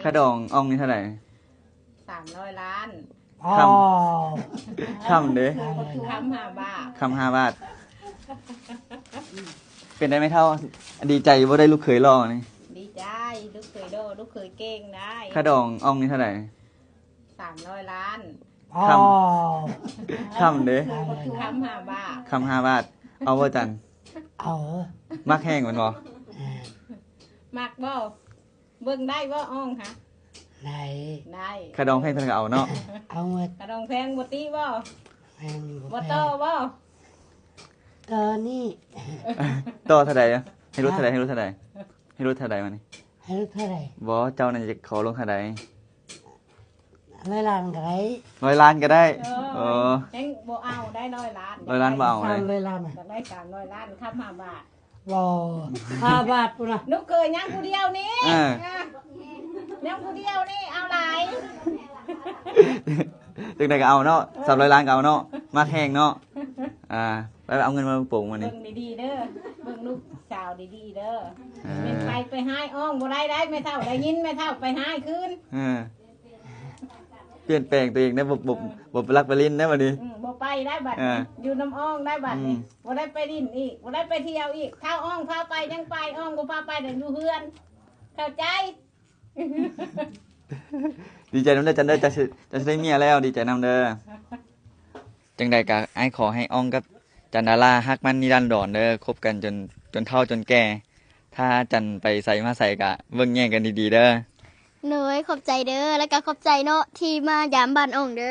ค่าดองอ่องนี่เท่าไหร่300 ล้านคำเด้คำ5 บาทคำ5 บาทเป็นได้ไหมเท่าดีใจว่าได้ลูกเขยรอนี่ดีใจลูกเคยโดลูกเคยเก่งได้ค่าดองอ่องนี่เท่าไหร่300 ล้านคำเด้คำ5 บาทคำ5 บาทเอาว่าจันเอามักแห้งมันบ่มักบ่เบิ่งได้บ่อ่องค่ะไหนได้ ค่าดองแพงเท่าไหร่ก็เอาเนาะเอาหมดกระดองแพงบ่ตีบ่ แพงบ่บ่แพ โต ง บ่ ตอนนี้ ต่อเท่าไหร่อะให้รู้เท่าไหร่ให้รู้เท่าไหร่ให้รู้เท่าไหร่มานี่ ให้ลูกเท่าไหร่บ่เจ้านั่นจะขอลงเท่าไหร่100 ล้านก็ได้100 ล้านก็ได้แฮงบ่เอาได้100 ล้าน 100 ล้านบ่เอาเลย300 ล้านอยากได้300 ล้านคำ5 บาทบ่5 บาทพุ่นน่ะลูกเคยยังผู้เดียวนี่ยังผู้เดียวนี่เอาหลาย ตึกใดก็เอาเนาะ300 ล้านก็เอาเนาะมักแห้งเนาะไปเอาเงินมาปลูกมันนี่ เบิ่งดีๆเด้อเบิ่งลูกสาวดีๆเด้อเป็นไปหายอ้องบ่ได้แม่เฒ่าได้ยินแม่เฒ่าไปหายคืนเปลี่ยนแปลงตัวเองได้บ่รักไปลิ้นได้บัดนี้บ่ไปได้บัดนี้อยู่น้ำอ้องได้บัดนี้บ่ได้ไปดินอีกบ่ได้ไปเที่ยวอีกถ้าอ้องพาไปยังไปอ้องบ่พาไปเดี๋ยวอยู่เฮือนเข้าใจ ดีใจนำเด้อจันเด้อจะได้เมียแล้วดีใจนำเด้อจังใดก็อ้ายขอให้อ่องกับจันดาราฮักมันนิรันดรเด้อคบกันจนเฒ่าจนแก่ถ้าจันไปใส่มาใส่ก็เบิ่งแย่งกันดีๆเด้อหนูขอบใจเด้อแล้วก็ขอบใจเนาะที่มายามบ้านอ่องเด้อ